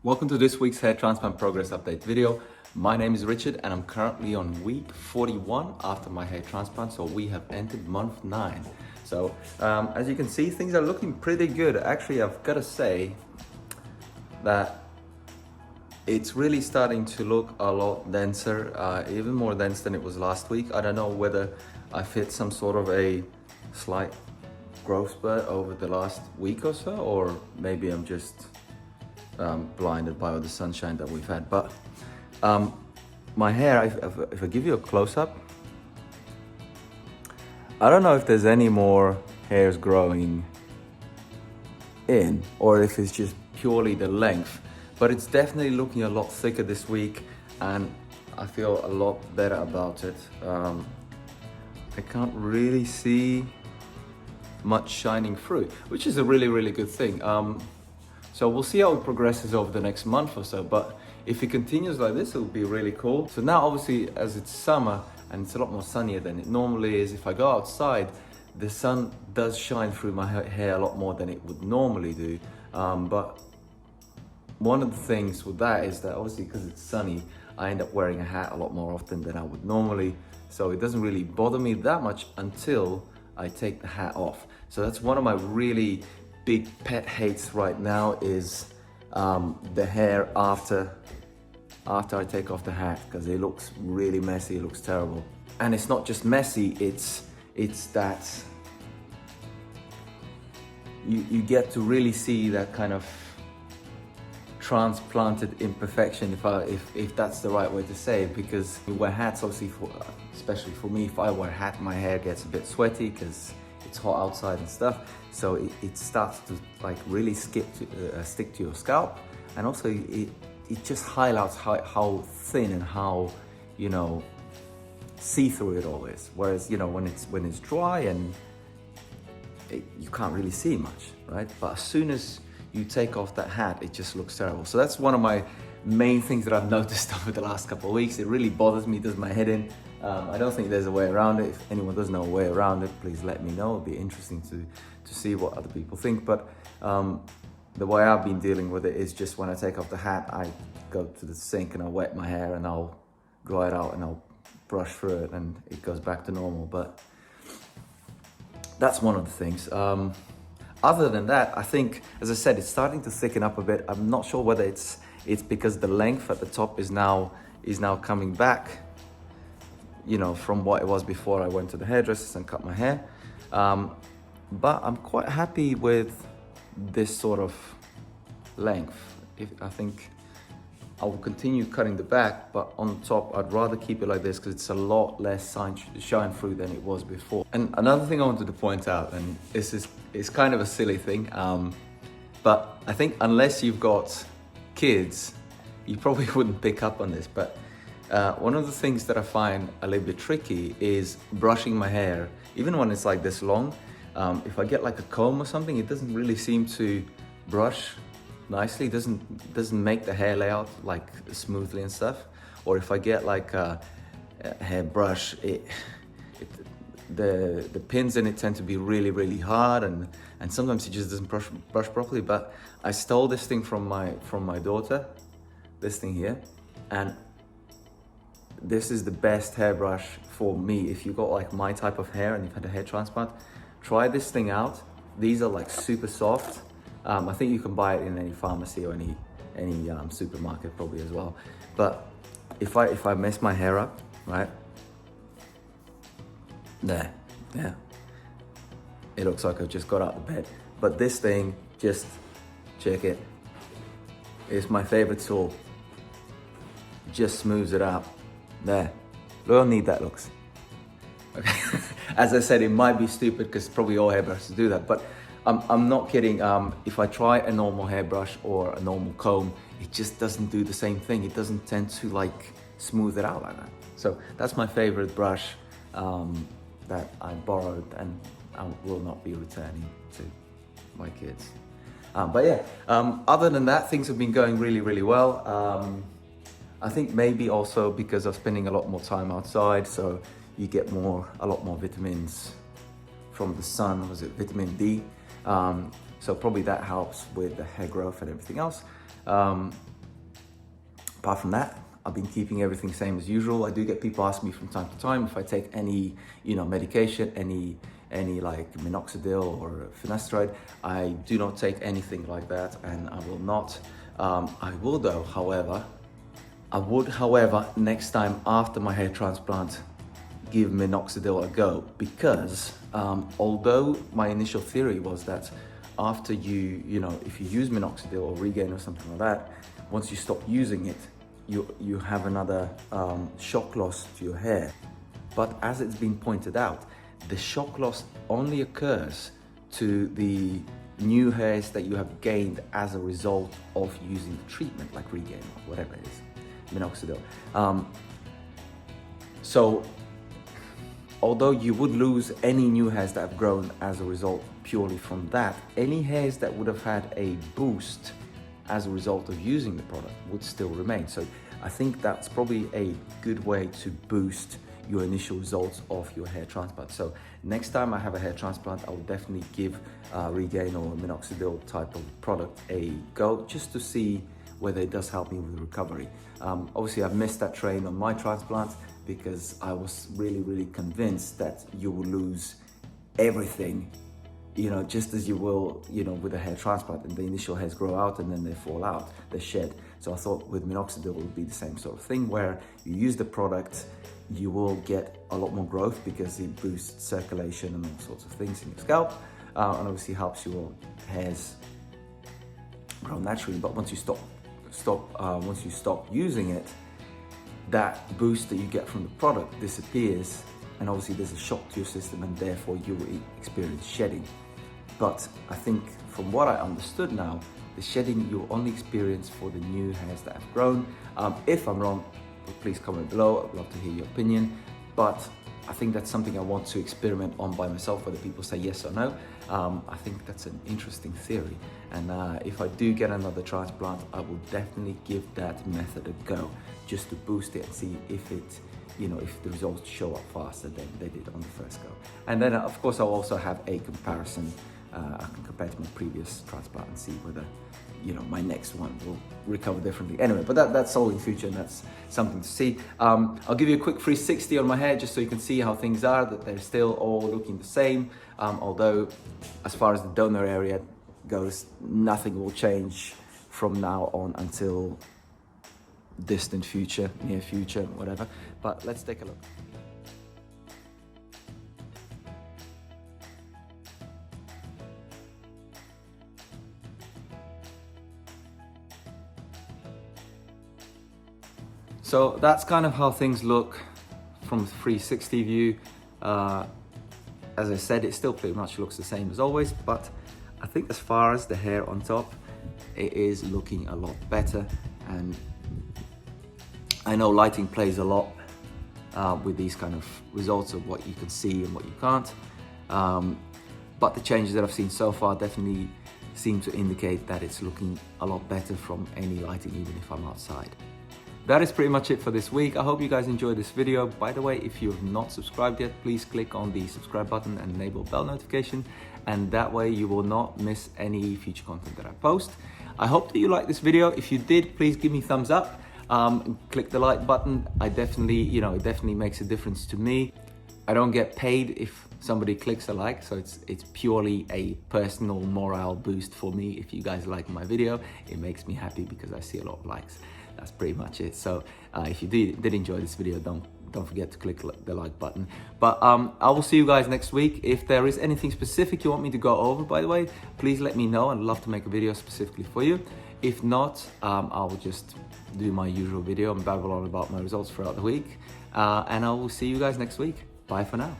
Welcome to this week's hair transplant progress update video. My name is Richard and I'm currently on week 41 after my hair transplant, so we have entered month 9. So as you can see, things are looking pretty good. Actually, I've got to say that it's really starting to look a lot denser, even more dense than it was last week. I don't know whether I've hit some sort of a slight growth spurt over the last week or so, or maybe I'm just blinded by all the sunshine that we've had. But my hair, if I give you a close-up, I don't know if there's any more hairs growing in or if it's just purely the length, but it's definitely looking a lot thicker this week and I feel a lot better about it. I can't really see much shining through, which is a really good thing. So we'll see how it progresses over the next month or so, but if it continues like this, it'll be really cool. So now obviously as it's summer and it's a lot more sunnier than it normally is, if I go outside, the sun does shine through my hair a lot more than it would normally do. But one of the things with that is that obviously because it's sunny, I end up wearing a hat a lot more often than I would normally. So it doesn't really bother me that much until I take the hat off. So that's one of my really big pet hates right now is the hair after I take off the hat, because it looks really messy, it looks terrible. And it's not just messy, it's that you get to really see that kind of transplanted imperfection, if that's the right way to say it, because you wear hats, obviously, especially for me, if I wear a hat, my hair gets a bit sweaty because it's hot outside and stuff, so it starts to like really stick to your scalp, and also it just highlights how thin and how, you know, see-through it all is. Whereas, you know, when it's dry and you can't really see much, right? But as soon as you take off that hat, it just looks terrible. So that's one of my main things that I've noticed over the last couple of weeks. It really bothers me, does my head in. I don't think there's a way around it. If anyone does know a way around it, please let me know. It'll be interesting to see what other people think. But the way I've been dealing with it is just when I take off the hat, I go to the sink and I wet my hair and I'll dry it out and I'll brush through it and it goes back to normal. But that's one of the things. Other than that, I think, as I said, it's starting to thicken up a bit. I'm not sure whether it's because the length at the top is now coming back, you know, from what it was before I went to the hairdressers and cut my hair. But I'm quite happy with this sort of length. I think I will continue cutting the back, but on top, I'd rather keep it like this because it's a lot less shine through than it was before. And another thing I wanted to point out, and this is kind of a silly thing, but I think unless you've got kids, you probably wouldn't pick up on this, but one of the things that I find a little bit tricky is brushing my hair. Even when it's like this long, if I get like a comb or something, it doesn't really seem to brush nicely. It doesn't make the hair lay out like smoothly and stuff. Or if I get like a hairbrush, the pins in it tend to be really hard, and sometimes it just doesn't brush properly. But I stole this thing from my daughter, this thing here, and this is the best hairbrush for me. If you've got like my type of hair and you've had a hair transplant, try this thing out. These are like super soft. I think you can buy it in any pharmacy or any supermarket probably as well. But if I mess my hair up, right, there, it looks like I've just got out of bed. But this thing, just check it. It's my favorite tool. Just smooths it out. There, look how neat that looks. Okay. As I said, it might be stupid because probably all hairbrushes do that, but I'm not kidding. If I try a normal hairbrush or a normal comb, it just doesn't do the same thing. It doesn't tend to like smooth it out like that. So that's my favorite brush that I borrowed and I will not be returning to my kids. But yeah, other than that, things have been going really well. I think maybe also because of spending a lot more time outside, so you get a lot more vitamins from the sun. Was it vitamin D? So probably that helps with the hair growth and everything else. Apart from that, I've been keeping everything same as usual. I do get people ask me from time to time if I take any, medication, any like minoxidil or finasteride. I do not take anything like that, and I will not. I will though, however, next time after my hair transplant, give minoxidil a go, because although my initial theory was that after if you use minoxidil or Regain or something like that, once you stop using it, you have another shock loss to your hair. But as it's been pointed out, the shock loss only occurs to the new hairs that you have gained as a result of using the treatment, like Regain or whatever it is, minoxidil. So although you would lose any new hairs that have grown as a result purely from that, any hairs that would have had a boost as a result of using the product would still remain. So I think that's probably a good way to boost your initial results of your hair transplant. So next time I have a hair transplant, I will definitely give Regain or minoxidil type of product a go, just to see whether it does help me with recovery. Obviously I've missed that train on my transplant because I was really convinced that you will lose everything, just as you will, with a hair transplant, and the initial hairs grow out and then they fall out, they shed. So I thought with minoxidil it would be the same sort of thing, where you use the product, you will get a lot more growth because it boosts circulation and all sorts of things in your scalp, and obviously helps your hairs grow naturally. But once you stop using it, that boost that you get from the product disappears, and obviously there's a shock to your system, and therefore you will experience shedding. But I think from what I understood now, the shedding you'll only experience for the new hairs that have grown. If I'm wrong, please comment below. I'd love to hear your opinion. But I think that's something I want to experiment on by myself, whether people say yes or no. I think that's an interesting theory. And if I do get another transplant, I will definitely give that method a go, just to boost it and see if it, if the results show up faster than they did on the first go. And then of course I'll also have a comparison. I can compare to my previous transplant and see whether, my next one will recover differently. Anyway, but that's all in future, and that's something to see. I'll give you a quick 360 on my hair just so you can see how things are, that they're still all looking the same. Although as far as the donor area goes, nothing will change from now on until distant future, near future, whatever. But let's take a look. So that's kind of how things look from the 360 view. As I said, it still pretty much looks the same as always, but I think as far as the hair on top, it is looking a lot better. And I know lighting plays a lot with these kind of results of what you can see and what you can't. But the changes that I've seen so far definitely seem to indicate that it's looking a lot better from any lighting, even if I'm outside. That is pretty much it for this week. I hope you guys enjoyed this video. By the way, if you have not subscribed yet, please click on the subscribe button and enable bell notification, and that way you will not miss any future content that I post. I hope that you liked this video. If you did, please give me a thumbs up. Click the like button. It definitely makes a difference to me. I don't get paid if somebody clicks a like, so it's purely a personal morale boost for me. If you guys like my video, it makes me happy because I see a lot of likes. That's pretty much it. So if you did enjoy this video, don't forget to click the like button. But I will see you guys next week. If there is anything specific you want me to go over, by the way, please let me know. I'd love to make a video specifically for you. If not, I will just do my usual video and babble on about my results throughout the week. And I will see you guys next week. Bye for now.